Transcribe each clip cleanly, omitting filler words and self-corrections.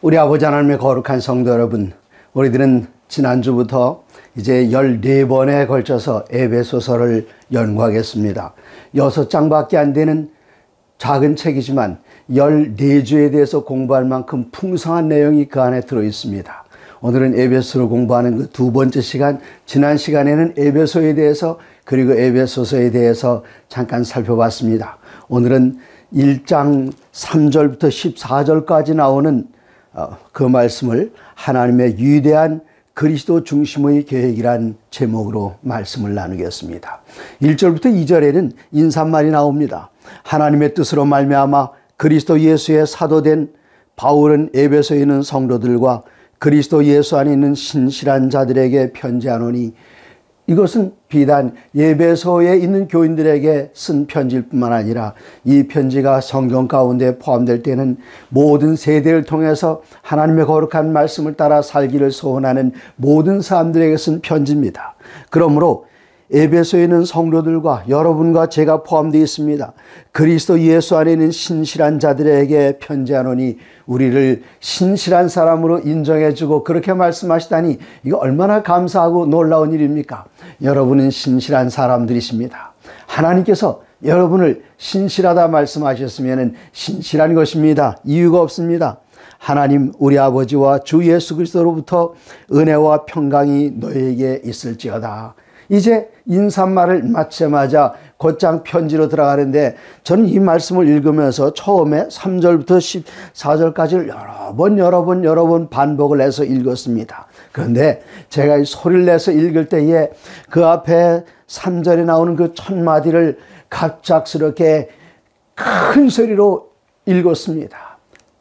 우리 아버지 하나님의 거룩한 성도 여러분, 우리들은 지난주부터 이제 14번에 걸쳐서 에베소서를 연구하겠습니다. 6장밖에 안 되는 작은 책이지만 14주에 대해서 공부할 만큼 풍성한 내용이 그 안에 들어있습니다. 오늘은 에베소를 공부하는 그 두 번째 시간, 지난 시간에는 에베소에 대해서 그리고 에베소서에 대해서 잠깐 살펴봤습니다. 오늘은 1장 3절부터 14절까지 나오는 그 말씀을 하나님의 위대한 그리스도 중심의 계획이란 제목으로 말씀을 나누겠습니다. 1절부터 2절에는 인사말이 나옵니다. 하나님의 뜻으로 말미암아 그리스도 예수의 사도된 바울은 에베소에 있는 성도들과 그리스도 예수 안에 있는 신실한 자들에게 편지하노니, 이것은 비단 에베소에 있는 교인들에게 쓴 편지일 뿐만 아니라 이 편지가 성경 가운데 포함될 때는 모든 세대를 통해서 하나님의 거룩한 말씀을 따라 살기를 소원하는 모든 사람들에게 쓴 편지입니다. 그러므로 에베소에 있는 성도들과 여러분과 제가 포함되어 있습니다. 그리스도 예수 안에 있는 신실한 자들에게 편지하노니, 우리를 신실한 사람으로 인정해주고 그렇게 말씀하시다니 이거 얼마나 감사하고 놀라운 일입니까? 여러분은 신실한 사람들이십니다. 하나님께서 여러분을 신실하다 말씀하셨으면 신실한 것입니다. 이유가 없습니다. 하나님 우리 아버지와 주 예수 그리스도로부터 은혜와 평강이 너에게 있을지어다. 이제 인사말을 마치자마자 곧장 편지로 들어가는데, 저는 이 말씀을 읽으면서 처음에 3절부터 14절까지를 여러 번 반복을 해서 읽었습니다. 그런데 제가 이 소리를 내서 읽을 때에 그 앞에 3절에 나오는 그 첫 마디를 갑작스럽게 큰 소리로 읽었습니다.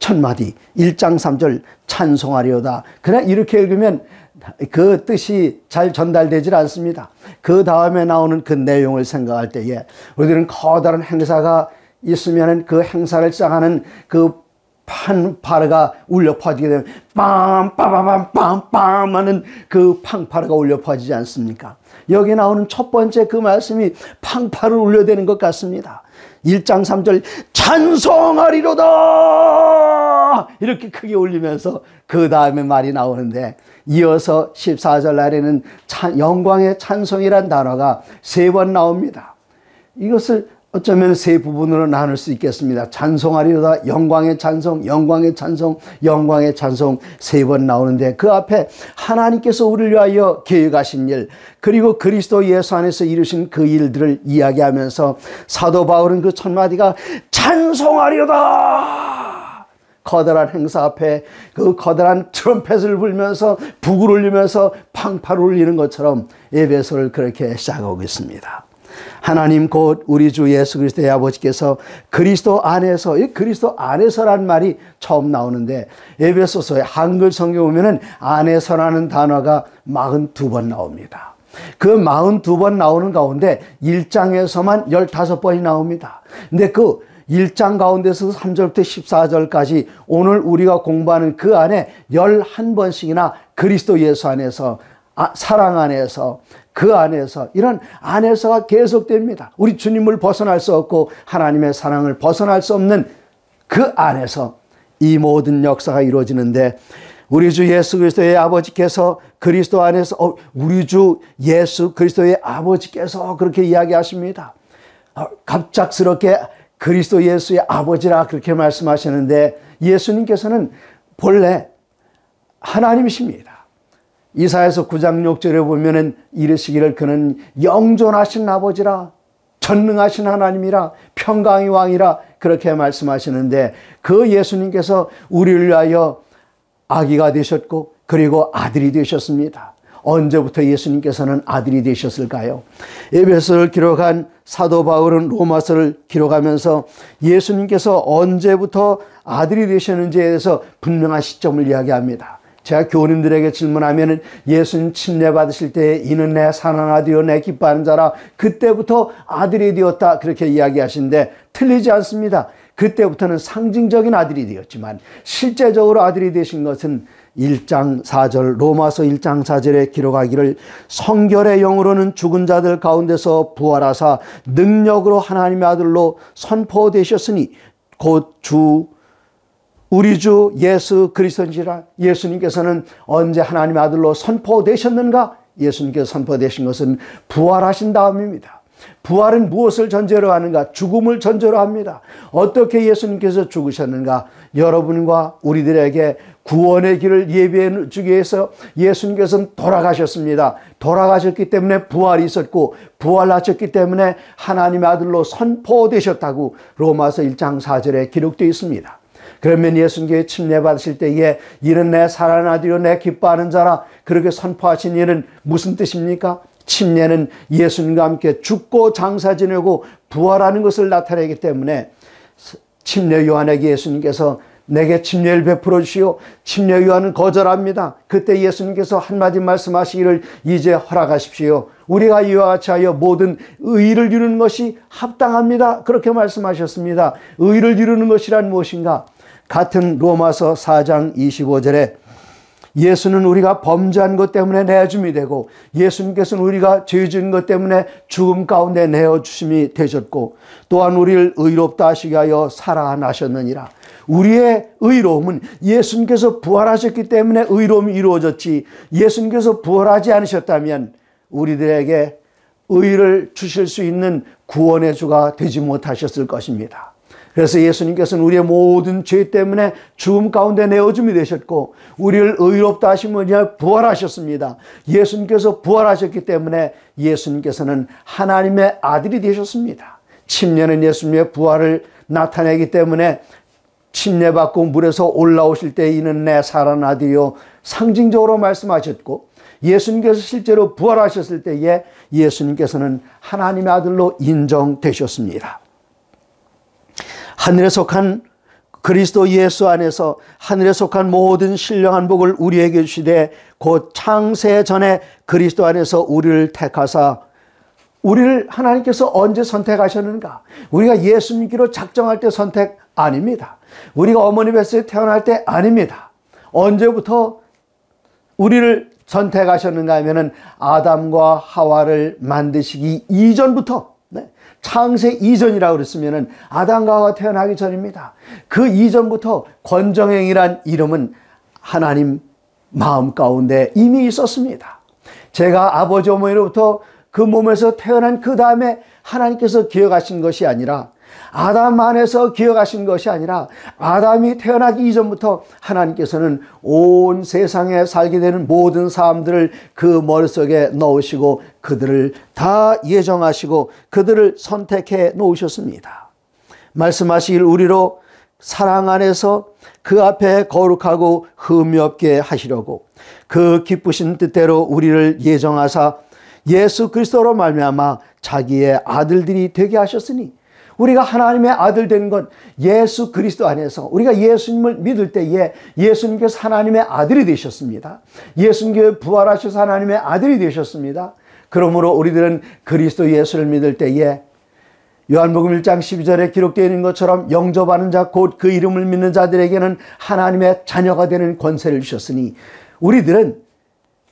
첫 마디 1장 3절 찬송하리로다. 그냥 이렇게 읽으면 그 뜻이 잘 전달되질 않습니다. 그 다음에 나오는 그 내용을 생각할 때에 우리들은 커다란 행사가 있으면 그 행사를 시작하는 그 판파르가 울려 퍼지게 되면 빰빠바밤 하는 그 팡파르가 울려 퍼지지 않습니까? 여기 나오는 첫 번째 그 말씀이 팡파르 울려대는 것 같습니다. 1장 3절 찬송하리로다 이렇게 크게 울리면서 그 다음에 말이 나오는데, 이어서 14절 날에는 영광의 찬송이란 단어가 3번 나옵니다. 이것을 어쩌면 세 부분으로 나눌 수 있겠습니다. 찬송하리로다, 영광의 찬송, 영광의 찬송, 영광의 찬송 3번 나오는데, 그 앞에 하나님께서 우리를 위하여 계획하신 일, 그리고 그리스도 예수 안에서 이루신 그 일들을 이야기하면서 사도 바울은 그 첫 마디가 찬송하리로다. 커다란 행사 앞에 그 커다란 트럼펫을 불면서 북을 울리면서 팡파를 울리는 것처럼 에베소를 그렇게 시작하고 있습니다. 하나님 곧 우리 주 예수 그리스도의 아버지께서 그리스도 안에서, 이 그리스도 안에서란 말이 처음 나오는데, 에베소서의 한글 성경에 보면은 안에서라는 단어가 42번 나옵니다. 그 42번 나오는 가운데 1장에서만 15번이 나옵니다. 근데 그 1장 가운데서 3절부터 14절까지 오늘 우리가 공부하는 그 안에 11번씩이나 그리스도 예수 안에서, 사랑 안에서, 그 안에서, 이런 안에서가 계속됩니다. 우리 주님을 벗어날 수 없고 하나님의 사랑을 벗어날 수 없는 그 안에서 이 모든 역사가 이루어지는데, 우리 주 예수 그리스도의 아버지께서 그리스도 안에서, 우리 주 예수 그리스도의 아버지께서 그렇게 이야기하십니다. 갑작스럽게 그리스도 예수의 아버지라 그렇게 말씀하시는데, 예수님께서는 본래 하나님이십니다. 이사야서 9장 6절에 보면은 이르시기를 그는 영존하신 아버지라, 전능하신 하나님이라, 평강의 왕이라 그렇게 말씀하시는데, 그 예수님께서 우리를 위하여 아기가 되셨고 그리고 아들이 되셨습니다. 언제부터 예수님께서는 아들이 되셨을까요? 에베소를 기록한 사도 바울은 로마서를 기록하면서 예수님께서 언제부터 아들이 되셨는지에 대해서 분명한 시점을 이야기합니다. 제가 교우님들에게 질문하면 예수님 침례 받으실 때 이는 내 사랑하는 아들이요 내 기뻐하는 자라, 그때부터 아들이 되었다 그렇게 이야기하시는데 틀리지 않습니다. 그때부터는 상징적인 아들이 되었지만 실제적으로 아들이 되신 것은 1장 4절, 로마서 1장 4절에 기록하기를 성결의 영으로는 죽은 자들 가운데서 부활하사 능력으로 하나님의 아들로 선포되셨으니 곧 주 우리 주 예수 그리스도인지라. 예수님께서는 언제 하나님의 아들로 선포되셨는가? 예수님께서 선포되신 것은 부활하신 다음입니다. 부활은 무엇을 전제로 하는가? 죽음을 전제로 합니다. 어떻게 예수님께서 죽으셨는가? 여러분과 우리들에게 구원의 길을 예비해 주기 위해서 예수님께서는 돌아가셨습니다. 돌아가셨기 때문에 부활이 있었고, 부활하셨기 때문에 하나님의 아들로 선포되셨다고 로마서 1장 4절에 기록되어 있습니다. 그러면 예수님께 침례받으실 때에 이는 내 사랑하는 아들이요 내 기뻐하는 자라 그렇게 선포하신 일은 무슨 뜻입니까? 침례는 예수님과 함께 죽고 장사 지내고 부활하는 것을 나타내기 때문에 침례 요한에게 예수님께서 내게 침례를 베풀어 주시오. 침례 요한은 거절합니다. 그때 예수님께서 한마디 말씀하시기를 이제 허락하십시오. 우리가 이와 같이 하여 모든 의를 이루는 것이 합당합니다. 그렇게 말씀하셨습니다. 의를 이루는 것이란 무엇인가? 같은 로마서 4장 25절에 예수는 우리가 범죄한 것 때문에 내어줌이 되고 예수님께서는 우리가 죄 지은 것 때문에 죽음 가운데 내어주심이 되셨고 또한 우리를 의롭다 하시게 하여 살아나셨느니라. 우리의 의로움은 예수님께서 부활하셨기 때문에 의로움이 이루어졌지, 예수님께서 부활하지 않으셨다면 우리들에게 의를 주실 수 있는 구원의 주가 되지 못하셨을 것입니다. 그래서 예수님께서는 우리의 모든 죄 때문에 죽음 가운데 내어줌이 되셨고 우리를 의롭다 하시며 부활하셨습니다. 예수님께서 부활하셨기 때문에 예수님께서는 하나님의 아들이 되셨습니다. 침례는 예수님의 부활을 나타내기 때문에 침례받고 물에서 올라오실 때 이는 내 사랑하는 아들이요 상징적으로 말씀하셨고, 예수님께서 실제로 부활하셨을 때에 예수님께서는 하나님의 아들로 인정되셨습니다. 하늘에 속한 그리스도 예수 안에서 하늘에 속한 모든 신령한 복을 우리에게 주시되 곧 창세 전에 그리스도 안에서 우리를 택하사, 우리를 하나님께서 언제 선택하셨는가? 우리가 예수 믿기로 작정할 때 선택 아닙니다. 우리가 어머니 뱃속에 태어날 때 아닙니다. 언제부터 우리를 선택하셨는가 하면은 아담과 하와를 만드시기 이전부터, 창세 이전이라고 그랬으면은 아담과 하와가 태어나기 전입니다. 그 이전부터 권정행이란 이름은 하나님 마음 가운데 이미 있었습니다. 제가 아버지 어머니로부터 그 몸에서 태어난 그 다음에 하나님께서 기억하신 것이 아니라, 아담 안에서 기억하신 것이 아니라 아담이 태어나기 이전부터 하나님께서는 온 세상에 살게 되는 모든 사람들을 그 머릿속에 넣으시고 그들을 다 예정하시고 그들을 선택해 놓으셨습니다. 말씀하시길 우리로 사랑 안에서 그 앞에 거룩하고 흠이 없게 하시려고 그 기쁘신 뜻대로 우리를 예정하사 예수 그리스도로 말미암아 자기의 아들들이 되게 하셨으니, 우리가 하나님의 아들 된 것 예수 그리스도 안에서 우리가 예수님을 믿을 때에 예수님께서 하나님의 아들이 되셨습니다. 예수님께서 부활하셔서 하나님의 아들이 되셨습니다. 그러므로 우리들은 그리스도 예수를 믿을 때에 요한복음 1장 12절에 기록되어 있는 것처럼 영접하는 자 곧 그 이름을 믿는 자들에게는 하나님의 자녀가 되는 권세를 주셨으니, 우리들은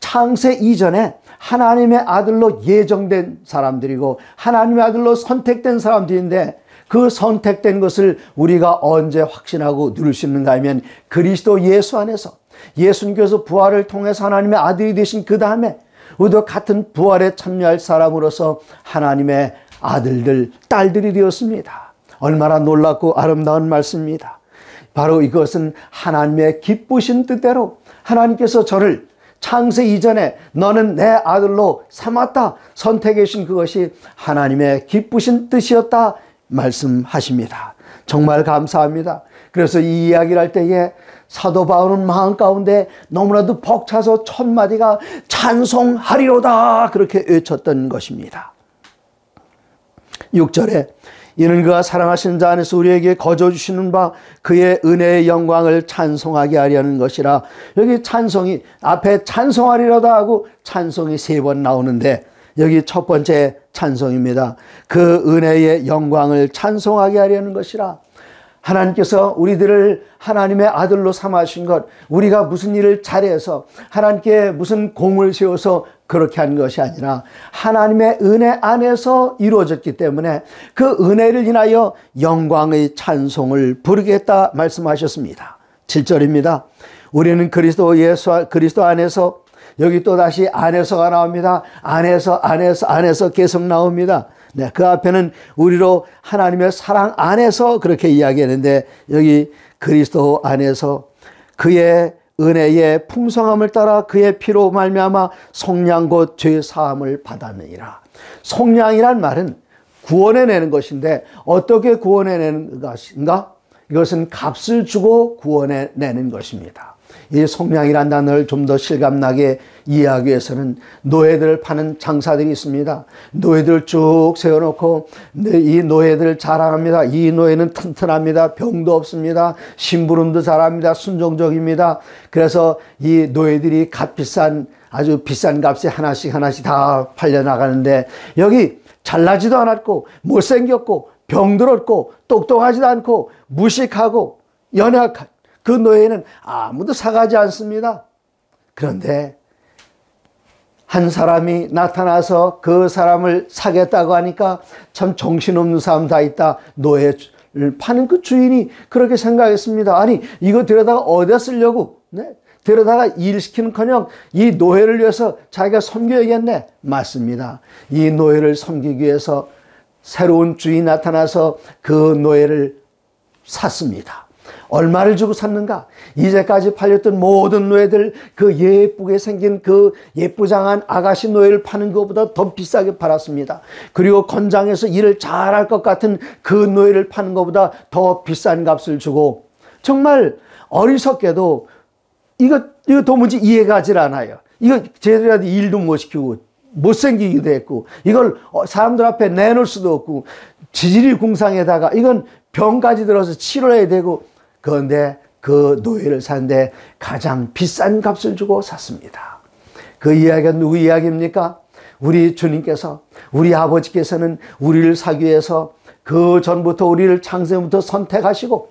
창세 이전에 하나님의 아들로 예정된 사람들이고 하나님의 아들로 선택된 사람들인데, 그 선택된 것을 우리가 언제 확신하고 누릴 수 있는가 하면 그리스도 예수 안에서 예수님께서 부활을 통해서 하나님의 아들이 되신 그 다음에 우리도 같은 부활에 참여할 사람으로서 하나님의 아들들, 딸들이 되었습니다. 얼마나 놀랍고 아름다운 말씀입니다. 바로 이것은 하나님의 기쁘신 뜻대로 하나님께서 저를 창세 이전에 너는 내 아들로 삼았다 선택해 주신 그것이 하나님의 기쁘신 뜻이었다 말씀하십니다. 정말 감사합니다. 그래서 이 이야기를 할 때에 사도 바울은 마음 가운데 너무나도 벅차서 첫 마디가 찬송하리로다 그렇게 외쳤던 것입니다. 6절에 이는 그가 사랑하신 자 안에서 우리에게 거저 주시는 바 그의 은혜의 영광을 찬송하게 하려는 것이라. 여기 찬송이 앞에 찬송하리로다 하고 찬송이 3번 나오는데 여기 첫 번째 찬송입니다. 그 은혜의 영광을 찬송하게 하려는 것이라. 하나님께서 우리들을 하나님의 아들로 삼으신 것, 우리가 무슨 일을 잘해서 하나님께 무슨 공을 세워서 그렇게 한 것이 아니라 하나님의 은혜 안에서 이루어졌기 때문에 그 은혜를 인하여 영광의 찬송을 부르겠다 말씀하셨습니다. 7절입니다. 우리는 그리스도 안에서, 여기 또 다시 안에서가 나옵니다. 안에서 계속 나옵니다. 네, 그 앞에는 우리로 하나님의 사랑 안에서 그렇게 이야기했는데, 여기 그리스도 안에서 그의 은혜의 풍성함을 따라 그의 피로 말미암아 속량 곧 죄 사함을 받았느니라. 속량이란 말은 구원해내는 것인데, 어떻게 구원해내는 것인가? 이것은 값을 주고 구원해내는 것입니다. 이 속량이란 단어를 좀 더 실감나게 이해하기 위해서는 노예들을 파는 장사들이 있습니다. 노예들을 쭉 세워놓고 이 노예들을 자랑합니다. 이 노예는 튼튼합니다. 병도 없습니다. 심부름도 잘합니다. 순종적입니다. 그래서 이 노예들이 아주 비싼 값에 하나씩 다 팔려나가는데, 여기 잘나지도 않았고 못생겼고 병들었고 똑똑하지도 않고 무식하고 연약한 그 노예는 아무도 사가지 않습니다. 그런데 한 사람이 나타나서 그 사람을 사겠다고 하니까 참 정신없는 사람 다 있다. 노예를 파는 그 주인이 그렇게 생각했습니다. 아니, 이거 데려다가 어디다 쓰려고? 네? 데려다가 일시키는커녕 이 노예를 위해서 자기가 섬겨야겠네. 맞습니다. 이 노예를 섬기기 위해서 새로운 주인이 나타나서 그 노예를 샀습니다. 얼마를 주고 샀는가? 이제까지 팔렸던 모든 노예들, 그 예쁘게 생긴 그 예쁘장한 아가씨 노예를 파는 것보다 더 비싸게 팔았습니다. 그리고 건장해서 일을 잘할 것 같은 그 노예를 파는 것보다 더 비싼 값을 주고, 정말 어리석게도 이거 도무지 이해가 가질 않아요. 이거 제대로 일도 못 시키고 못생기기도 했고, 이걸 사람들 앞에 내놓을 수도 없고, 지질이 궁상에다가 이건 병까지 들어서 치료해야 되고, 그런데 그 노예를 사는데 가장 비싼 값을 주고 샀습니다. 그 이야기가 누구 이야기입니까? 우리 주님께서, 우리 아버지께서는 우리를 사기 위해서 그 전부터 우리를 창세부터 선택하시고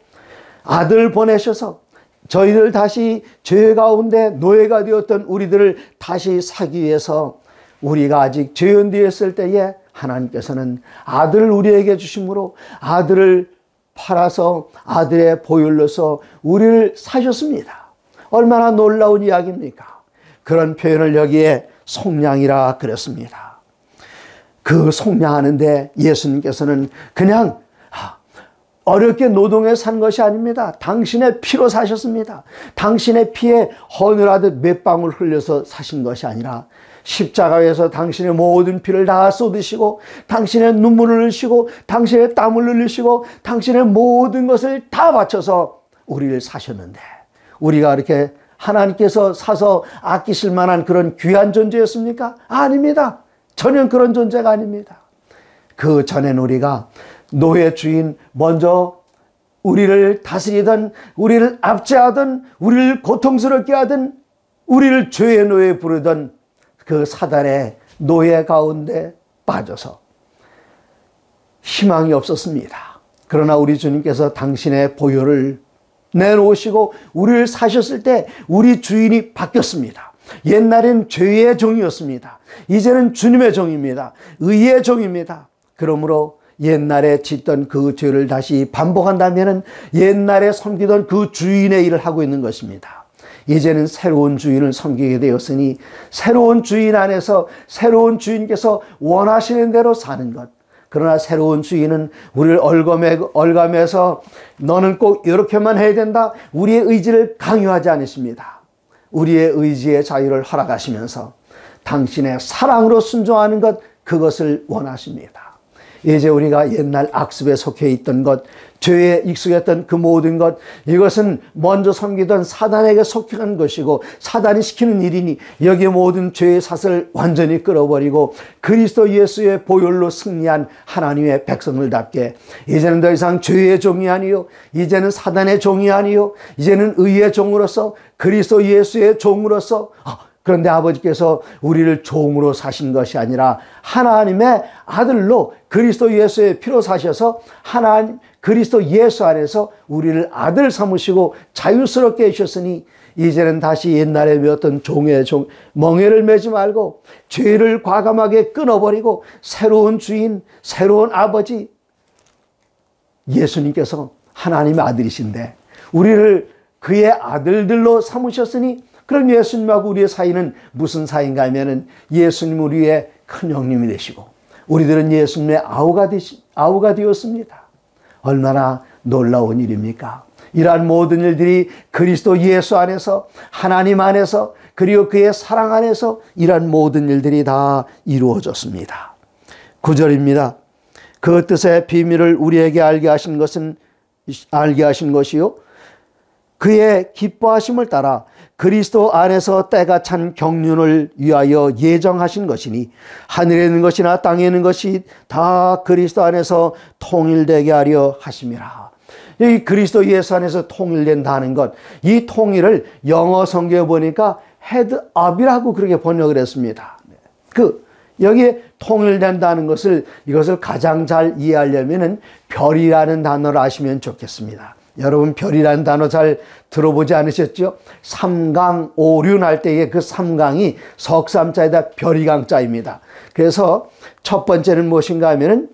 아들 보내셔서 저희들 다시 죄 가운데 노예가 되었던 우리들을 다시 사기 위해서, 우리가 아직 죄연되었을 때에 하나님께서는 아들을 우리에게 주심으로 아들을 팔아서 아들의 보혈로서 우리를 사셨습니다. 얼마나 놀라운 이야기입니까? 그런 표현을 여기에 속량이라 그랬습니다. 그 속량하는데 예수님께서는 그냥 어렵게 노동해 산 것이 아닙니다. 당신의 피로 사셨습니다. 당신의 피에 헌혈하듯 몇 방울 흘려서 사신 것이 아니라 십자가에서 당신의 모든 피를 다 쏟으시고, 당신의 눈물을 흘리시고, 당신의 땀을 흘리시고, 당신의 모든 것을 다 바쳐서 우리를 사셨는데, 우리가 이렇게 하나님께서 사서 아끼실 만한 그런 귀한 존재였습니까? 아닙니다. 전혀 그런 존재가 아닙니다. 그 전엔 우리가 노예 주인, 먼저 우리를 다스리던, 우리를 압제하던, 우리를 고통스럽게 하던, 우리를 죄의 노예 부르던 그 사단의 노예 가운데 빠져서 희망이 없었습니다. 그러나 우리 주님께서 당신의 보혈을 내놓으시고 우리를 사셨을 때 우리 주인이 바뀌었습니다. 옛날엔 죄의 종이었습니다. 이제는 주님의 종입니다. 의의 종입니다. 그러므로 옛날에 짓던 그 죄를 다시 반복한다면 옛날에 섬기던 그 주인의 일을 하고 있는 것입니다. 이제는 새로운 주인을 섬기게 되었으니 새로운 주인 안에서 새로운 주인께서 원하시는 대로 사는 것. 그러나 새로운 주인은 우리를 얼감해서 너는 꼭 이렇게만 해야 된다, 우리의 의지를 강요하지 않으십니다. 우리의 의지의 자유를 허락하시면서 당신의 사랑으로 순종하는 것, 그것을 원하십니다. 이제 우리가 옛날 악습에 속해 있던 것, 죄에 익숙했던 그 모든 것, 이것은 먼저 섬기던 사단에게 속한 것이고 사단이 시키는 일이니 여기에 모든 죄의 사슬을 완전히 끌어버리고 그리스도 예수의 보혈로 승리한 하나님의 백성들답게 이제는 더 이상 죄의 종이 아니요, 이제는 사단의 종이 아니요, 이제는 의의 종으로서 그리스도 예수의 종으로서, 그런데 아버지께서 우리를 종으로 사신 것이 아니라 하나님의 아들로 그리스도 예수의 피로 사셔서 하나님 그리스도 예수 안에서 우리를 아들 삼으시고 자유스럽게 해주셨으니 이제는 다시 옛날에 배웠던 종의 멍에를 매지 말고 죄를 과감하게 끊어버리고 새로운 주인, 새로운 아버지 예수님께서 하나님의 아들이신데 우리를 그의 아들들로 삼으셨으니 그럼 예수님하고 우리의 사이는 무슨 사이인가 하면은 예수님 우리의 큰 형님이 되시고 우리들은 예수님의 아우가 되었습니다. 얼마나 놀라운 일입니까? 이러한 모든 일들이 그리스도 예수 안에서 하나님 안에서 그리고 그의 사랑 안에서 이러한 모든 일들이 다 이루어졌습니다. 9절입니다. 그 뜻의 비밀을 우리에게 알게 하신 것이요 그의 기뻐하심을 따라 그리스도 안에서 때가 찬 경륜을 위하여 예정하신 것이니 하늘에 있는 것이나 땅에 있는 것이 다 그리스도 안에서 통일되게 하려 하심이라. 이 그리스도 예수 안에서 통일된다는 것, 이 통일을 영어 성경에 보니까 헤드업이라고 그렇게 번역을 했습니다. 여기에 통일된다는 이것을 가장 잘 이해하려면은 별이라는 단어를 아시면 좋겠습니다. 여러분 별이라는 단어 잘 들어보지 않으셨죠? 삼강 오륜할 때의 그 삼강이 석삼자에다 별이강자입니다. 그래서 첫 번째는 무엇인가 하면은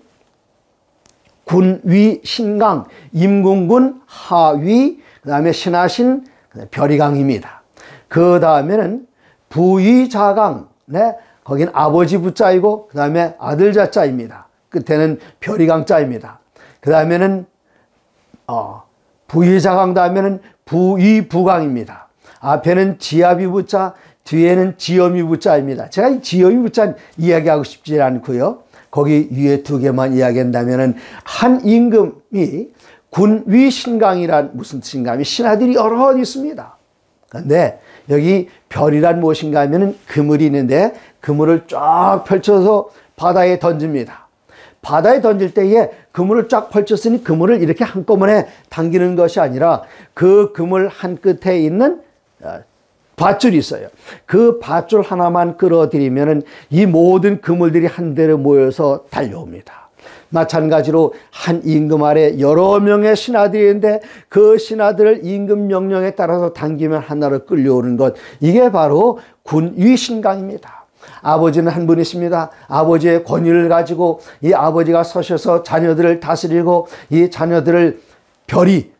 군위 신강, 임궁군 하위, 그 다음에 신하신 별이강입니다. 그 다음에는 부위자강, 네, 거긴 아버지 부자이고 그 다음에 아들 자자입니다. 끝에는 별이강자입니다. 그 다음에는 부위자강 다음에는 부위부강입니다. 앞에는 지아비 부자, 뒤에는 지엄이 부자입니다. 제가 이 지엄이 부자는 이야기하고 싶지 않고요. 거기 위에 두 개만 이야기한다면은 한 임금이 군위 신강이란 무슨 뜻인가 하면 신하들이 여러 있습니다. 그런데 여기 별이란 무엇인가 하면은 그물이 있는데 그물을 쫙 펼쳐서 바다에 던집니다. 바다에 던질 때에 그물을 쫙 펼쳤으니 그물을 이렇게 한꺼번에 당기는 것이 아니라 그 그물 한 끝에 있는 밧줄이 있어요. 그 밧줄 하나만 끌어들이면은 이 모든 그물들이 한 대로 모여서 달려옵니다. 마찬가지로 한 임금 아래 여러 명의 신하들이 있는데 그 신하들을 임금 명령에 따라서 당기면 하나로 끌려오는 것, 이게 바로 군위 신강입니다. 아버지는 한 분이십니다. 아버지의 권위를 가지고 이 아버지가 서셔서 자녀들을 다스리고 이 자녀들을 별이,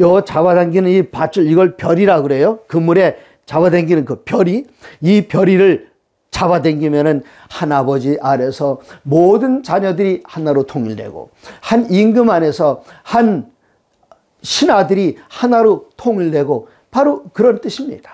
요 잡아당기는 이 밧줄, 이걸 별이라 그래요. 그물에 잡아당기는 그 별이, 이 별이를 잡아당기면은 한 아버지 아래서 모든 자녀들이 하나로 통일되고 한 임금 안에서 한 신하들이 하나로 통일되고 바로 그런 뜻입니다.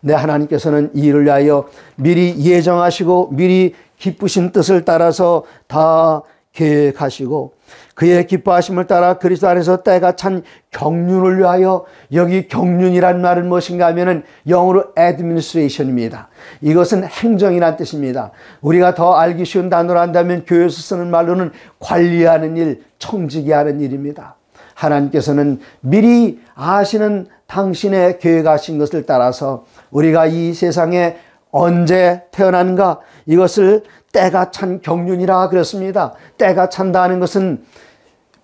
네, 하나님께서는 이 일을 위하여 미리 예정하시고 미리 기쁘신 뜻을 따라서 다 계획하시고 그의 기뻐하심을 따라 그리스도 안에서 때가 찬 경륜을 위하여, 여기 경륜이란 말은 무엇인가 하면은 영어로 administration입니다. 이것은 행정이란 뜻입니다. 우리가 더 알기 쉬운 단어로 한다면 교회에서 쓰는 말로는 관리하는 일, 청지기 하는 일입니다. 하나님께서는 미리 아시는 당신의 계획하신 것을 따라서 우리가 이 세상에 언제 태어나는가, 이것을 때가 찬 경륜이라 그랬습니다. 때가 찬다는 것은,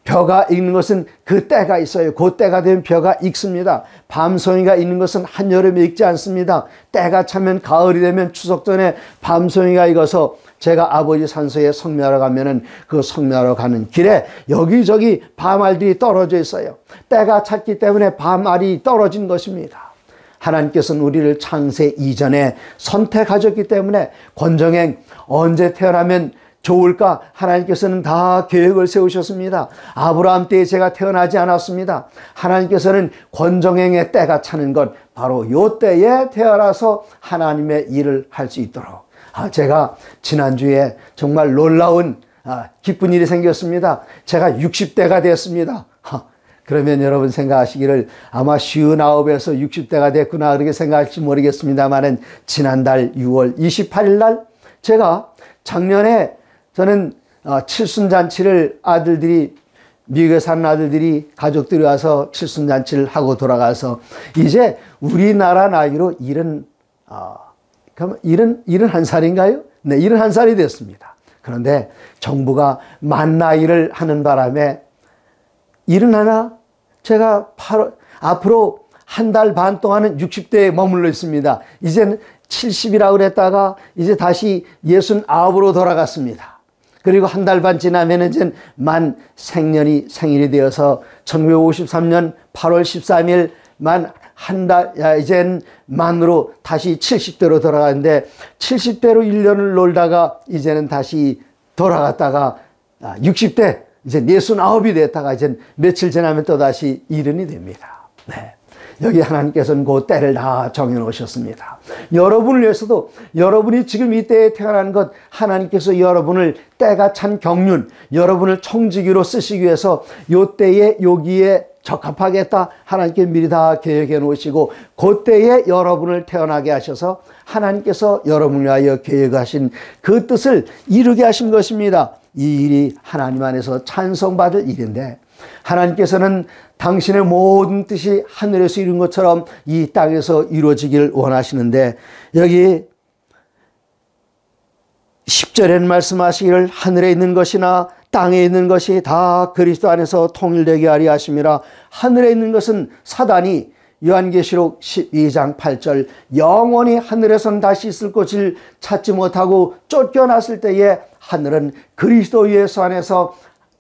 벼가 익는 것은 그 때가 있어요. 그 때가 되면 벼가 익습니다. 밤송이가 익는 것은 한여름에 익지 않습니다. 때가 차면 가을이 되면 추석 전에 밤송이가 익어서 제가 아버지 산소에 성묘하러 가면은 그 성묘하러 가는 길에 여기저기 밤알들이 떨어져 있어요. 때가 찼기 때문에 밤알이 떨어진 것입니다. 하나님께서는 우리를 창세 이전에 선택하셨기 때문에 권정행 언제 태어나면 좋을까? 하나님께서는 다 계획을 세우셨습니다. 아브라함 때에 제가 태어나지 않았습니다. 하나님께서는 권정행의 때가 차는 것, 바로 요 때에 태어나서 하나님의 일을 할 수 있도록. 제가 지난주에 정말 놀라운 기쁜 일이 생겼습니다. 제가 60대가 됐습니다. 그러면 여러분 생각하시기를 아마 59에서 60대가 됐구나 그렇게 생각할지 모르겠습니다만은 지난달 6월 28일 날 제가 작년에 저는 칠순잔치를 아들들이, 미국에 사는 아들들이, 가족들이 와서 칠순잔치를 하고 돌아가서 이제 우리나라 나이로 71살인가요? 네, 71살이 됐습니다. 그런데 정부가 만 나이를 하는 바람에 71, 제가 앞으로 한 달 반 동안은 60대에 머물러 있습니다. 이제는 70이라고 그랬다가 이제 다시 69으로 돌아갔습니다. 그리고 한 달 반 지나면 이제 생일이 되어서 1953년 8월 13일 만 이젠 만으로 다시 70대로 돌아가는데 70대로 1년을 놀다가 이제는 다시 돌아갔다가 60대 이제 69이 됐다가 이제 며칠 지나면 또다시 일흔이 됩니다. 네. 여기 하나님께서는 그 때를 다 정해놓으셨습니다. 여러분을 위해서도 여러분이 지금 이 때에 태어난 것 하나님께서 여러분을 때가 찬 경륜, 여러분을 청지기로 쓰시기 위해서 요 때에 여기에 적합하겠다 하나님께 미리 다 계획해 놓으시고 그 때에 여러분을 태어나게 하셔서 하나님께서 여러분을 위하여 계획하신 그 뜻을 이루게 하신 것입니다. 이 일이 하나님 안에서 찬송받을 일인데 하나님께서는 당신의 모든 뜻이 하늘에서 이룬 것처럼 이 땅에서 이루어지길 원하시는데 여기 10절에는 말씀하시기를 하늘에 있는 것이나 땅에 있는 것이 다 그리스도 안에서 통일되게 하리 하심이라. 하늘에 있는 것은 사단이 요한계시록 12장 8절 영원히 하늘에선 다시 있을 곳을 찾지 못하고 쫓겨났을 때에 하늘은 그리스도 예수 안에서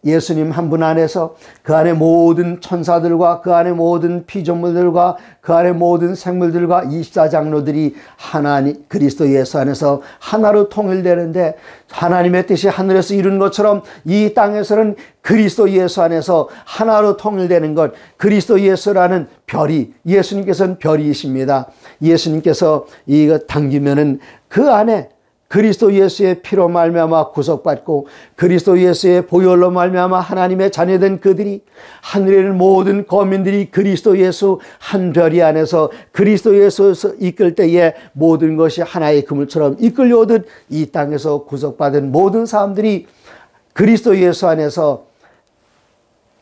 예수님 한 분 안에서 그 안에 모든 천사들과 그 안에 모든 피조물들과 그 안에 모든 생물들과 24장로들이 하나님 그리스도 예수 안에서 하나로 통일되는데 하나님의 뜻이 하늘에서 이룬 것처럼 이 땅에서는 그리스도 예수 안에서 하나로 통일되는 것, 그리스도 예수라는 별이, 예수님께서는 별이십니다. 예수님께서 이거 당기면은 그 안에 그리스도 예수의 피로 말미암아 구속받고 그리스도 예수의 보혈로 말미암아 하나님의 자녀된 그들이 하늘에 있는 모든 거민들이 그리스도 예수 한 별이 안에서 그리스도 예수에서 이끌 때에 모든 것이 하나의 그물처럼 이끌려오듯 이 땅에서 구속받은 모든 사람들이 그리스도 예수 안에서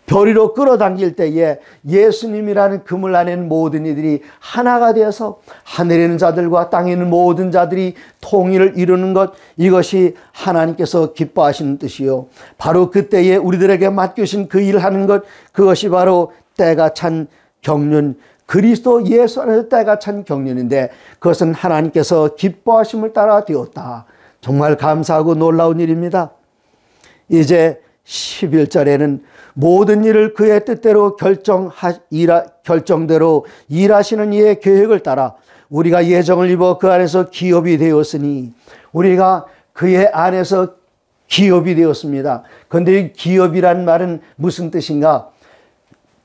별이로 끌어당길 때에 예수님이라는 그물 안에 있는 모든 이들이 하나가 되어서 하늘에 있는 자들과 땅에 있는 모든 자들이 통일을 이루는 것, 이것이 하나님께서 기뻐하시는 뜻이요 바로 그때에 우리들에게 맡기신 그 일을 하는 것, 그것이 바로 때가 찬 경륜, 그리스도 예수 안에서 때가 찬 경륜인데 그것은 하나님께서 기뻐하심을 따라 되었다. 정말 감사하고 놀라운 일입니다. 이제 11절에는 모든 일을 그의 뜻대로 결정대로 일하시는 이의 계획을 따라 우리가 예정을 입어 그 안에서 기업이 되었으니 우리가 그의 안에서 기업이 되었습니다. 그런데 이 기업이란 말은 무슨 뜻인가?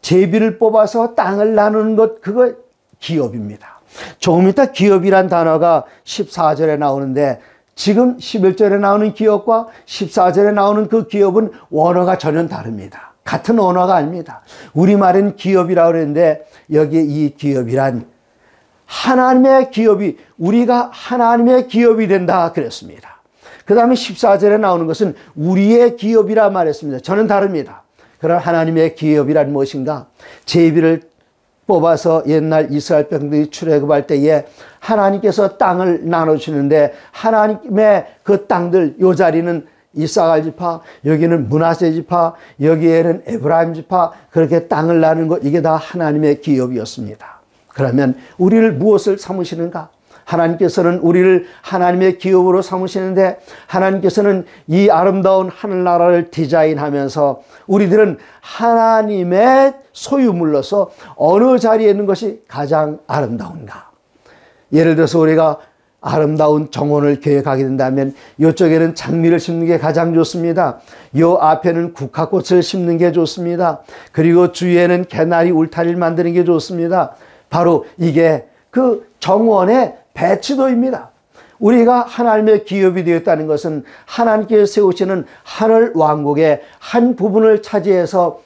제비를 뽑아서 땅을 나누는 것, 그거 기업입니다. 조금 이따 기업이란 단어가 14절에 나오는데 지금 11절에 나오는 기업과 14절에 나오는 그 기업은 원어가 전혀 다릅니다. 같은 언어가 아닙니다. 우리말은 기업이라고 그랬는데 여기에 이 기업이란 하나님의 기업이, 우리가 하나님의 기업이 된다 그랬습니다. 그 다음에 14절에 나오는 것은 우리의 기업이라 말했습니다. 저는 다릅니다. 그럼 하나님의 기업이란 무엇인가? 제비를 뽑아서 옛날 이스라엘 백성들이 출애굽할 때에 하나님께서 땅을 나눠주시는데 하나님의 그 땅들, 요 자리는 이사갈 지파, 여기는 므낫세 지파, 여기에는 에브라임 지파, 그렇게 땅을 나누는 것, 이게 다 하나님의 기업이었습니다. 그러면 우리를 무엇을 삼으시는가? 하나님께서는 우리를 하나님의 기업으로 삼으시는데 하나님께서는 이 아름다운 하늘나라를 디자인하면서 우리들은 하나님의 소유물로서 어느 자리에 있는 것이 가장 아름다운가? 예를 들어서 우리가 아름다운 정원을 계획하게 된다면 이쪽에는 장미를 심는 게 가장 좋습니다. 이 앞에는 국화꽃을 심는 게 좋습니다. 그리고 주위에는 개나리 울타리를 만드는 게 좋습니다. 바로 이게 그 정원의 배치도입니다. 우리가 하나님의 기업이 되었다는 것은 하나님께서 세우시는 하늘 왕국의 한 부분을 차지해서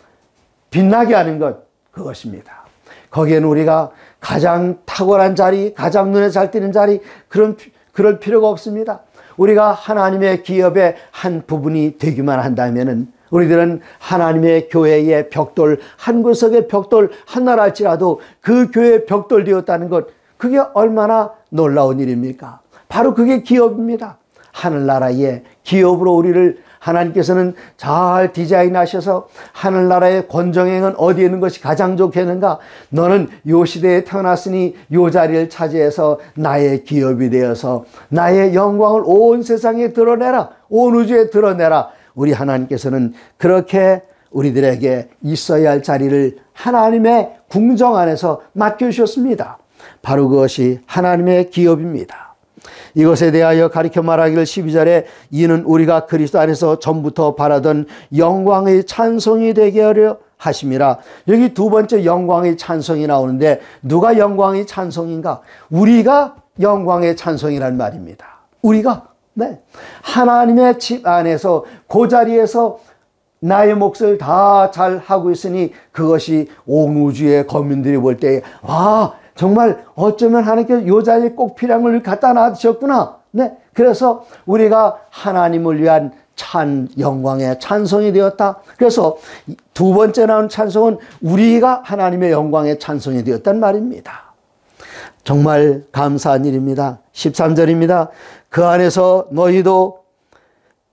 빛나게 하는 것, 그것입니다. 거기에는 우리가 가장 탁월한 자리, 가장 눈에 잘 띄는 자리, 그럴 필요가 없습니다. 우리가 하나님의 기업의 한 부분이 되기만 한다면은 우리들은 하나님의 교회의 벽돌, 한 구석의 벽돌 하나라 할지라도 그 교회의 벽돌 되었다는 것, 그게 얼마나 놀라운 일입니까? 바로 그게 기업입니다. 하늘나라의 기업으로 우리를 하나님께서는 잘 디자인하셔서 하늘나라의 권정행은 어디에 있는 것이 가장 좋겠는가? 너는 요 시대에 태어났으니 요 자리를 차지해서 나의 기업이 되어서 나의 영광을 온 세상에 드러내라. 온 우주에 드러내라. 우리 하나님께서는 그렇게 우리들에게 있어야 할 자리를 하나님의 궁정 안에서 맡겨주셨습니다. 바로 그것이 하나님의 기업입니다. 이것에 대하여 가르쳐 말하기를 12절에 이는 우리가 그리스도 안에서 전부터 바라던 영광의 찬송이 되게 하려 하심이라. 여기 두 번째 영광의 찬송이 나오는데 누가 영광의 찬송인가? 우리가 영광의 찬송이란 말입니다. 우리가 하나님의 집 안에서 그 자리에서 나의 몫을 다 잘 하고 있으니 그것이 온 우주의 거민들이 볼 때 정말 어쩌면 하나님께서 이 자리에 꼭 필요한 걸 갖다 놔두셨구나. 그래서 우리가 하나님을 위한 영광의 찬송이 되었다. 그래서 두 번째 나온 찬송은 우리가 하나님의 영광의 찬송이 되었단 말입니다. 정말 감사한 일입니다. 13절입니다. 그 안에서 너희도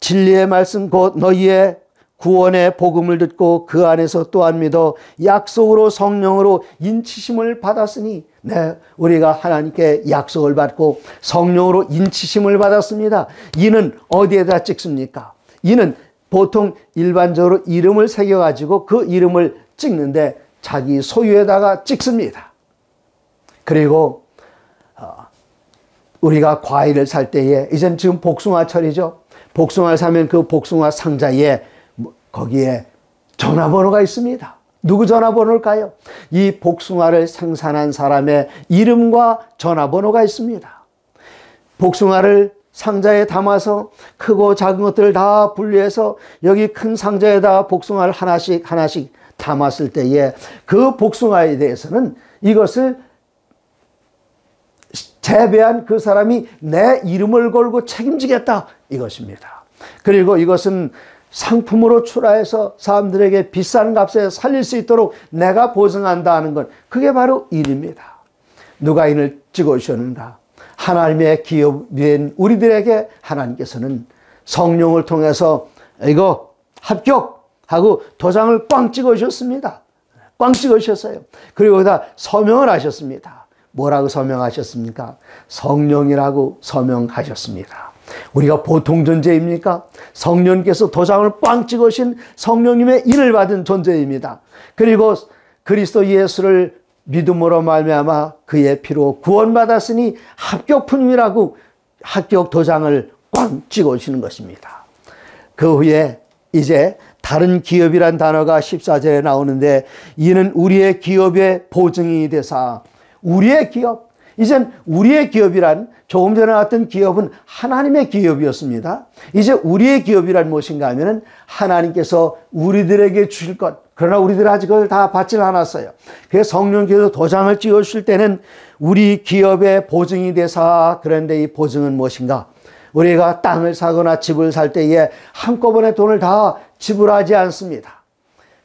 진리의 말씀 곧 너희의 구원의 복음을 듣고 그 안에서 또한 믿어 약속으로 성령으로 인치심을 받았으니 우리가 하나님께 약속을 받고 성령으로 인치심을 받았습니다. 이는 어디에다 찍습니까? 이는 보통 일반적으로 이름을 새겨가지고 그 이름을 찍는데 자기 소유에다가 찍습니다. 그리고 우리가 과일을 살 때에 이젠 지금 복숭아철이죠. 복숭아를 사면 그 복숭아 상자에 거기에 전화번호가 있습니다. 누구 전화번호일까요? 이 복숭아를 생산한 사람의 이름과 전화번호가 있습니다. 복숭아를 상자에 담아서 크고 작은 것들을 다 분리해서 여기 큰 상자에다 복숭아를 하나씩 담았을 때에 그 복숭아에 대해서는 이것을 재배한 그 사람이 내 이름을 걸고 책임지겠다 이것입니다. 그리고 이것은 상품으로 출하해서 사람들에게 비싼 값에 살릴 수 있도록 내가 보증한다 하는 것, 그게 바로 일입니다. 누가 이를 찍어주셨는가? 하나님의 기업인 우리들에게 하나님께서는 성령을 통해서 이거 합격하고 도장을 꽝 찍어주셨습니다. 꽝 찍어주셨어요. 그리고 거기다 서명을 하셨습니다. 뭐라고 서명하셨습니까? 성령이라고 서명하셨습니다. 우리가 보통 존재입니까? 성령님께서 도장을 꽝 찍으신 성령님의 인을 받은 존재입니다. 그리고 그리스도 예수를 믿음으로 말미암아 그의 피로 구원받았으니 합격품이라고 합격 도장을 꽝 찍으시는 것입니다. 그 후에 이제 다른 기업이란 단어가 14절에 나오는데 이는 우리의 기업의 보증이 되사. 우리의 기업, 이젠 우리의 기업이란 조금 전에 나왔던 기업은 하나님의 기업이었습니다. 이제 우리의 기업이란 무엇인가 하면은 하나님께서 우리들에게 주실 것, 그러나 우리들 아직 그걸 다 받지 않았어요. 그래서 성령께서 도장을 찍어주실 때는 우리 기업의 보증이 되사. 그런데 이 보증은 무엇인가? 우리가 땅을 사거나 집을 살 때에 한꺼번에 돈을 다 지불하지 않습니다.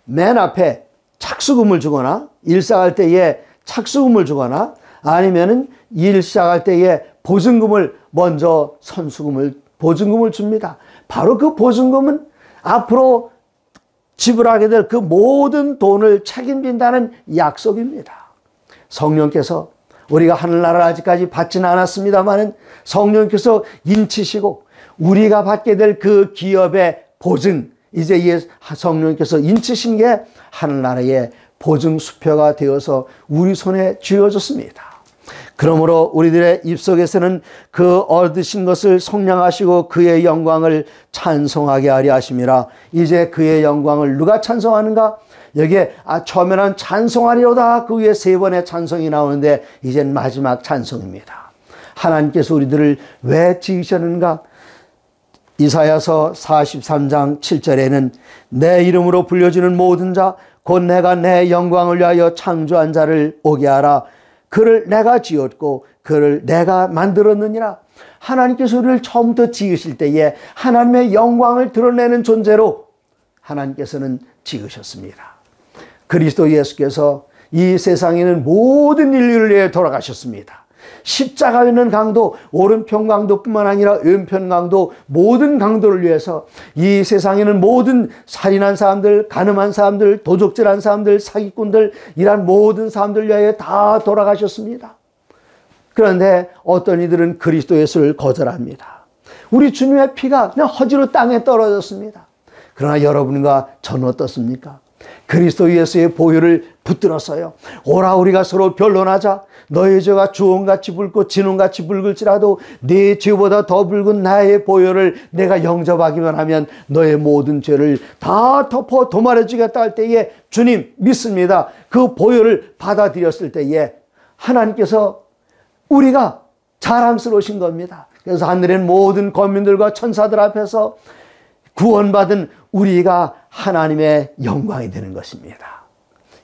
맨 앞에 착수금을 주거나 일 시작할 때에 착수금을 주거나 아니면은 일 시작할 때에 보증금을 먼저 보증금을 줍니다. 바로 그 보증금은 앞으로 지불하게 될 그 모든 돈을 책임진다는 약속입니다. 성령께서 우리가 하늘나라를 아직까지 받지는 않았습니다만 성령께서 인치시고 우리가 받게 될 그 기업의 보증, 이제 성령께서 인치신 게 하늘나라의 보증 수표가 되어서 우리 손에 쥐어졌습니다. 그러므로 우리들의 입속에서는 그 얻으신 것을 속량하시고 그의 영광을 찬송하게 하려 하심이라. 이제 그의 영광을 누가 찬송하는가? 여기에 처음에는 찬송하리로다 그 위에 세 번의 찬송이 나오는데 이젠 마지막 찬송입니다. 하나님께서 우리들을 왜 지으셨는가? 이사야서 43장 7절에는 내 이름으로 불려주는 모든 자 곧 내가 내 영광을 위하여 창조한 자를 오게 하라. 그를 내가 지었고 그를 내가 만들었느니라. 하나님께서 우리를 처음부터 지으실 때에 하나님의 영광을 드러내는 존재로 하나님께서는 지으셨습니다. 그리스도 예수께서 이 세상에 있는 모든 인류를 위해 돌아가셨습니다. 십자가에 있는 강도, 오른편 강도뿐만 아니라 왼편 강도, 모든 강도를 위해서 이 세상에 있는 모든 살인한 사람들, 간음한 사람들, 도적질한 사람들, 사기꾼들, 이런 모든 사람들 위하여 다 돌아가셨습니다. 그런데 어떤 이들은 그리스도 예수를 거절합니다. 우리 주님의 피가 그냥 허지로 땅에 떨어졌습니다. 그러나 여러분과 저는 어떻습니까? 그리스도 예수의 보혈을 붙들었어요. 오라 우리가 서로 변론하자. 너의 죄가 주홍같이 붉고 진홍같이 붉을지라도 네 죄보다 더 붉은 나의 보혈을 내가 영접하기만 하면 너의 모든 죄를 다 덮어 도말해주겠다 할 때에 주님 믿습니다. 그 보혈을 받아들였을 때에 하나님께서 우리가 자랑스러우신 겁니다. 그래서 하늘의 모든 거민들과 천사들 앞에서 구원받은 우리가 하나님의 영광이 되는 것입니다.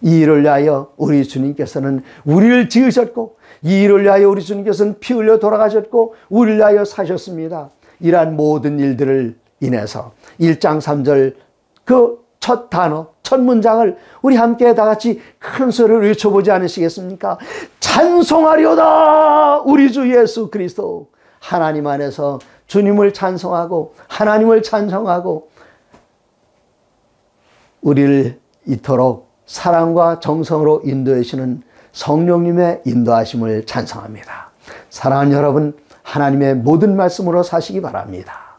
이 일을 위하여 우리 주님께서는 우리를 지으셨고, 이 일을 위하여 우리 주님께서는 피 흘려 돌아가셨고 우리를 위하여 사셨습니다. 이러한 모든 일들을 인해서 1장 3절 그 첫 단어, 첫 문장을 우리 함께 다 같이 큰 소리로 외쳐보지 않으시겠습니까? 찬송하리오다 우리 주 예수 그리스도. 하나님 안에서 주님을 찬송하고 하나님을 찬송하고 우리를 이토록 사랑과 정성으로 인도해 주시는 성령님의 인도하심을 찬송합니다. 사랑하는 여러분, 하나님의 모든 말씀으로 사시기 바랍니다.